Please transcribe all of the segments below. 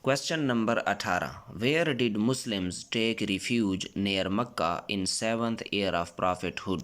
Question number 18. Where did Muslims take refuge near Mecca in 7th year of prophethood?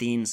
3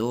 2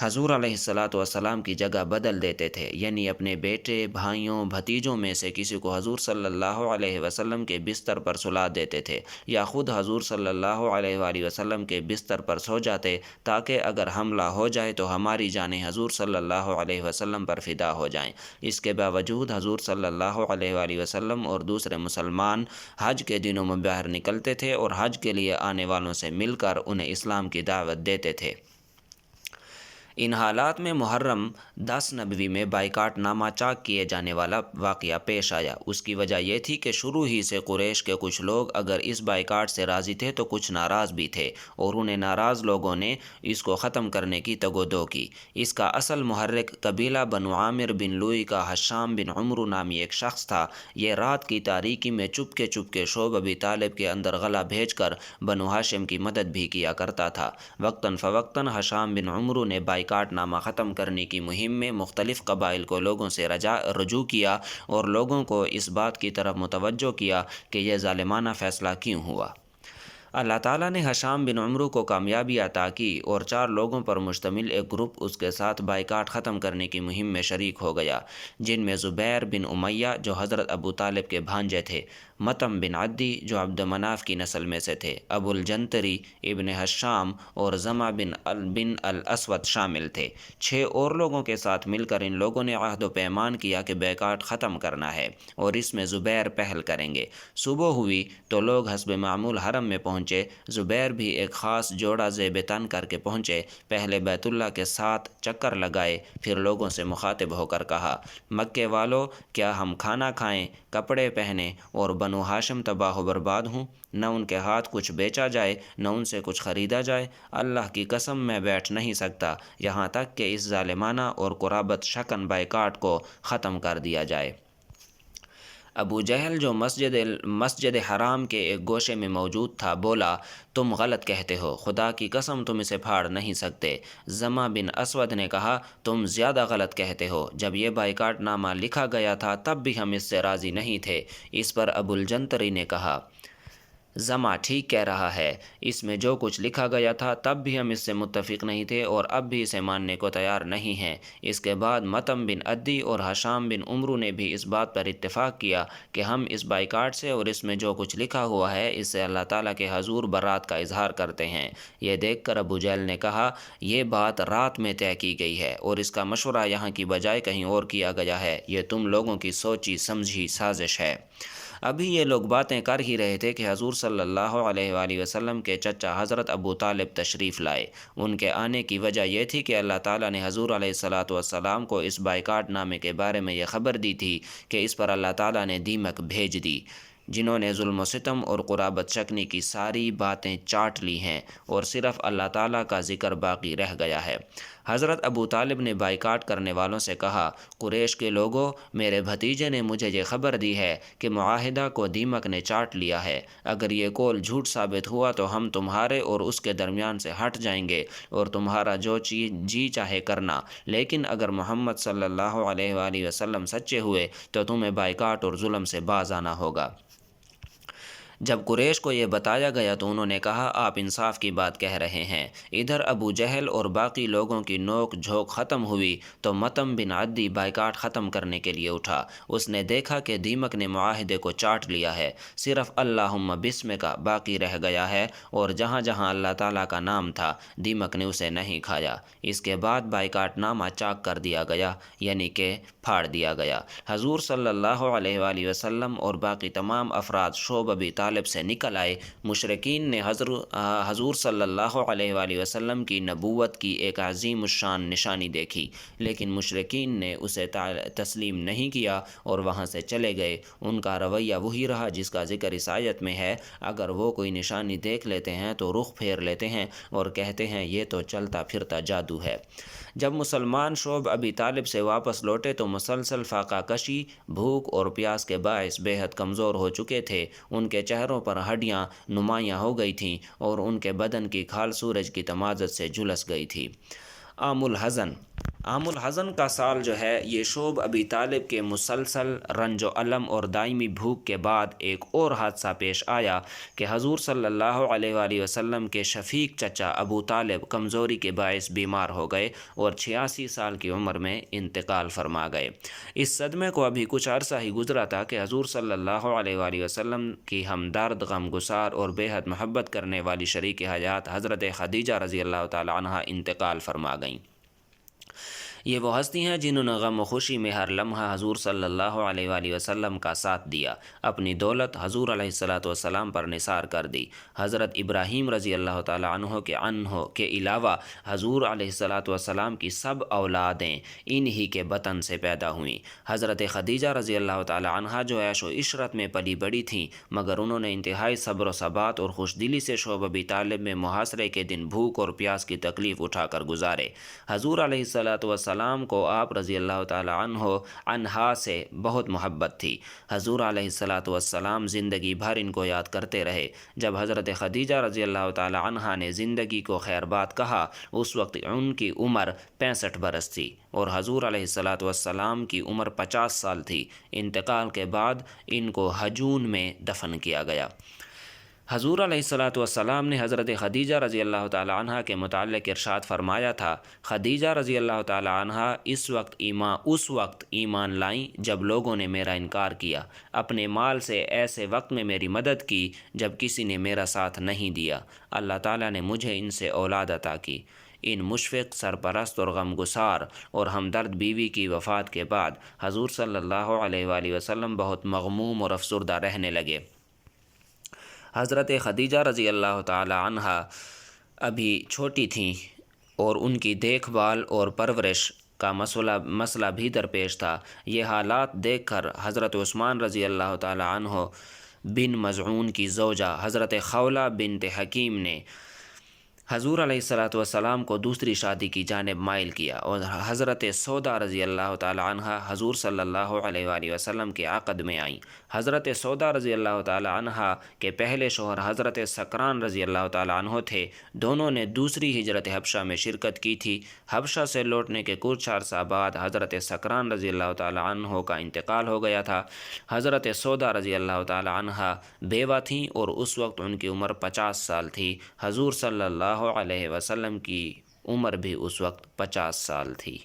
حضور علیہ الصلاۃ والسلام کی جگہ بدل دیتے تھے، یعنی اپنے بیٹے، بھائیوں، بھتیجوں میں سے کسی کو حضور صلی اللہ علیہ وسلم کے بستر پر سلا دیتے تھے، یا خود حضور صلی اللہ علیہ وآلہ وسلم کے بستر پر سو جاتے تاکہ اگر حملہ ہو جائے تو ہماری جانیں حضور صلی اللہ علیہ وسلم پر فدا ہو جائیں۔ اس کے باوجود حضور صلی اللہ علیہ وآلہ وسلم اور دوسرے مسلمان حج کے دنوں میں باہر نکلتے تھے اور حج کے لیے آنے والوں سے مل کر انہیں اسلام کی دعوت دیتے تھے۔ ان حالات میں محرم 10 نبوی میں بائیکاٹ نامہ چاک کیے جانے والا واقعہ پیش آیا۔ اس کی وجہ یہ تھی کہ شروع ہی سے قریش کے کچھ لوگ اگر اس بائیکاٹ سے راضی تھے تو کچھ ناراض بھی تھے، اور انہیں ناراض لوگوں نے اس کو ختم کرنے کی تگ و دو کی۔ اس کا اصل محرک قبیلہ بنو عامر بن لوئی کا حشام بن عمرو نامی ایک شخص تھا۔ یہ رات کی تاریکی میں چپکے چپکے شعب ابی طالب کے اندر غلہ بھیج کر بنو ہاشم کی مدد بھی کیا کرتا تھا۔ وقتاً فوقتاً حشام بن عمرو نے بائیکاٹ نامہ ختم کرنے کی مہم میں مختلف قبائل کو لوگوں سے رجوع کیا اور لوگوں کو اس بات کی طرف متوجہ کیا کہ یہ ظالمانہ فیصلہ کیوں ہوا۔ اللہ تعالیٰ نے حشام بن عمرو کو کامیابی عطا کی اور 4 لوگوں پر مشتمل ایک گروپ اس کے ساتھ بائیکاٹ ختم کرنے کی مہم میں شریک ہو گیا، جن میں زبیر بن امیہ جو حضرت ابو طالب کے بھانجے تھے، مطم بن عدی جو عبد مناف کی نسل میں سے تھے، ابو الجنتری ابن حشام اور زمع بن الاسود شامل تھے۔ 6 اور لوگوں کے ساتھ مل کر ان لوگوں نے عہد و پیمان کیا کہ بائیکاٹ ختم کرنا ہے اور اس میں زبیر پہل کریں گے۔ صبح ہوئی تو لوگ حسب معمول حرم میں پہنچے۔ زبیر بھی ایک خاص جوڑا زیب تن کر کے پہنچے۔ پہلے بیت اللہ کے 7 چکر لگائے، پھر لوگوں سے مخاطب ہو کر کہا، مکے والو، کیا ہم کھانا کھائیں، کپڑے پہنیں اور بنو ہاشم تباہ و برباد ہوں؟ نہ ان کے ہاتھ کچھ بیچا جائے، نہ ان سے کچھ خریدا جائے۔ اللہ کی قسم میں بیٹھ نہیں سکتا یہاں تک کہ اس ظالمانہ اور قرابت شکن بائیکاٹ کو ختم کر دیا جائے۔ ابو جہل جو مسجد حرام کے ایک گوشے میں موجود تھا بولا، تم غلط کہتے ہو، خدا کی قسم تم اسے پھاڑ نہیں سکتے۔ زمع بن اسود نے کہا، تم زیادہ غلط کہتے ہو، جب یہ بائیکاٹ نامہ لکھا گیا تھا تب بھی ہم اس سے راضی نہیں تھے۔ اس پر ابو الجنتری نے کہا، زمع ٹھیک کہہ رہا ہے، اس میں جو کچھ لکھا گیا تھا تب بھی ہم اس سے متفق نہیں تھے اور اب بھی اسے ماننے کو تیار نہیں ہیں۔ اس کے بعد مطم بن عدی اور حشام بن عمرو نے بھی اس بات پر اتفاق کیا کہ ہم اس بائیکاٹ سے اور اس میں جو کچھ لکھا ہوا ہے اس سے اللہ تعالیٰ کے حضور برات کا اظہار کرتے ہیں۔ یہ دیکھ کر ابو جہل نے کہا، یہ بات رات میں طے کی گئی ہے اور اس کا مشورہ یہاں کی بجائے کہیں اور کیا گیا ہے، یہ تم لوگوں کی سوچی سمجھی سازش ہے۔ ابھی یہ لوگ باتیں کر ہی رہے تھے کہ حضور صلی اللہ علیہ وآلہ وسلم کے چچا حضرت ابو طالب تشریف لائے۔ ان کے آنے کی وجہ یہ تھی کہ اللہ تعالیٰ نے حضور علیہ الصلاۃ والسلام کو اس بائیکاٹ نامے کے بارے میں یہ خبر دی تھی کہ اس پر اللہ تعالیٰ نے دیمک بھیج دی، جنہوں نے ظلم و ستم اور قرابت شکنی کی ساری باتیں چاٹ لی ہیں اور صرف اللہ تعالیٰ کا ذکر باقی رہ گیا ہے۔ حضرت ابو طالب نے بائیکاٹ کرنے والوں سے کہا، قریش کے لوگوں، میرے بھتیجے نے مجھے یہ خبر دی ہے کہ معاہدہ کو دیمک نے چاٹ لیا ہے۔ اگر یہ قول جھوٹ ثابت ہوا تو ہم تمہارے اور اس کے درمیان سے ہٹ جائیں گے اور تمہارا جو جی چاہے کرنا، لیکن اگر محمد صلی اللہ علیہ وآلہ وسلم سچے ہوئے تو تمہیں بائیکاٹ اور ظلم سے باز آنا ہوگا۔ جب قریش کو یہ بتایا گیا تو انہوں نے کہا، آپ انصاف کی بات کہہ رہے ہیں۔ ادھر ابو جہل اور باقی لوگوں کی نوک جھوک ختم ہوئی تو مطم بن عدی بائیکاٹ ختم کرنے کے لیے اٹھا۔ اس نے دیکھا کہ دیمک نے معاہدے کو چاٹ لیا ہے، صرف اللہم بسم کا باقی رہ گیا ہے اور جہاں جہاں اللہ تعالیٰ کا نام تھا دیمک نے اسے نہیں کھایا۔ اس کے بعد بائیکاٹ نامہ چاک کر دیا گیا، یعنی کہ پھاڑ دیا گیا۔ حضور صلی اللہ علیہ وآلہ وسلم اور باقی تمام افراد شعب ابی طالب سے نکل آئے۔ مشرکین نے حضور صلی اللہ علیہ وآلہ وسلم کی نبوت کی ایک عظیم الشان نشانی دیکھی، لیکن مشرکین نے اسے تسلیم نہیں کیا اور وہاں سے چلے گئے۔ ان کا رویہ وہی رہا جس کا ذکر اس آیت میں ہے، اگر وہ کوئی نشانی دیکھ لیتے ہیں تو رخ پھیر لیتے ہیں اور کہتے ہیں یہ تو چلتا پھرتا جادو ہے۔ جب مسلمان شعب ابی طالب سے واپس لوٹے تو مسلسل فاقہ کشی، بھوک اور پیاس کے باعث بے حد کمزور ہو چکے تھے۔ ان کے چہروں پر ہڈیاں نمایاں ہو گئی تھیں اور ان کے بدن کی کھال سورج کی تمازت سے جھلس گئی تھی۔ عام الحزن عام الحزن کا سال جو ہے یہ شعب ابی طالب کے مسلسل رنج و الم اور دائمی بھوک کے بعد ایک اور حادثہ پیش آیا کہ حضور صلی اللہ علیہ وآلہ وسلم کے شفیق چچا ابو طالب کمزوری کے باعث بیمار ہو گئے اور 86 سال کی عمر میں انتقال فرما گئے۔ اس صدمے کو ابھی کچھ عرصہ ہی گزرا تھا کہ حضور صلی اللہ علیہ وآلہ وسلم کی ہمدرد، غمگسار اور بے حد محبت کرنے والی شریک حیات حضرت خدیجہ رضی اللہ تعالی عنہا انتقال فرما گئیں۔ یہ وہ ہستی ہیں جنہوں نے غم و خوشی میں ہر لمحہ حضور صلی اللہ علیہ وآلہ وسلم کا ساتھ دیا، اپنی دولت حضور علیہ السلام پر نثار کر دی۔ حضرت ابراہیم رضی اللہ تعالی عنہ کے علاوہ حضور علیہ السلام کی سب اولادیں انہی کے بطن سے پیدا ہوئیں۔ حضرت خدیجہ رضی اللہ تعالی عنہ جو عیش و عشرت میں پلی بڑی تھیں، مگر انہوں نے انتہائی صبر و ثبات اور خوش دلی سے شعب ابی طالب میں محاصرے کے دن بھوک اور پیاس کی تکلیف اٹھا کر گزارے۔ حضور علیہ السلام کو آپ رضی اللہ تعالی عنہا سے بہت محبت تھی۔ حضور علیہ السلام زندگی بھر ان کو یاد کرتے رہے۔ جب حضرت خدیجہ رضی اللہ تعالی عنہا نے زندگی کو خیر بات کہا، اس وقت ان کی عمر 65 برس تھی اور حضور علیہ السلام کی عمر 50 سال تھی۔ انتقال کے بعد ان کو حجون میں دفن کیا گیا۔ حضور علیہ السلام نے حضرت خدیجہ رضی اللہ تعالی عنہ کے متعلق ارشاد فرمایا تھا، خدیجہ رضی اللہ تعالی عنہ اس وقت ایمان لائیں جب لوگوں نے میرا انکار کیا، اپنے مال سے ایسے وقت میں میری مدد کی جب کسی نے میرا ساتھ نہیں دیا۔ اللہ تعالیٰ نے مجھے ان سے اولاد عطا کی۔ ان مشفق، سرپرست اور غمگسار اور ہمدرد بیوی کی وفات کے بعد حضور صلی اللہ علیہ وآلہ وسلم بہت مغموم اور افسردہ رہنے لگے۔ حضرت خدیجہ رضی اللہ تعالی عنہا ابھی چھوٹی تھیں اور ان کی دیکھ بھال اور پرورش کا مسئلہ بھی درپیش تھا۔ یہ حالات دیکھ کر حضرت عثمان رضی اللہ تعالی عنہ بن مظعون کی زوجہ حضرت خولہ بنت حکیم نے حضور علیہ السلام کو دوسری شادی کی جانب مائل کیا اور حضرت سودا رضی اللہ تعالی عنہ حضور صلی اللہ علیہ وآلہ وسلم کے عقد میں آئیں۔ حضرت سودا رضی اللہ تعالی عنہ کے پہلے شوہر حضرت سکران رضی اللہ تعالی عنہ تھے۔ دونوں نے دوسری ہجرت حبشہ میں شرکت کی تھی۔ حبشہ سے لوٹنے کے کچھ عرصہ بعد حضرت سکران رضی اللہ تعالی عنہ کا انتقال ہو گیا تھا۔ حضرت سودا رضی اللہ تعالی عنہ بیوہ تھیں اور اس وقت ان کی عمر 50 سال تھی۔ حضور صلی اللہ علیہ وسلم کی عمر بھی اس وقت 50 سال تھی۔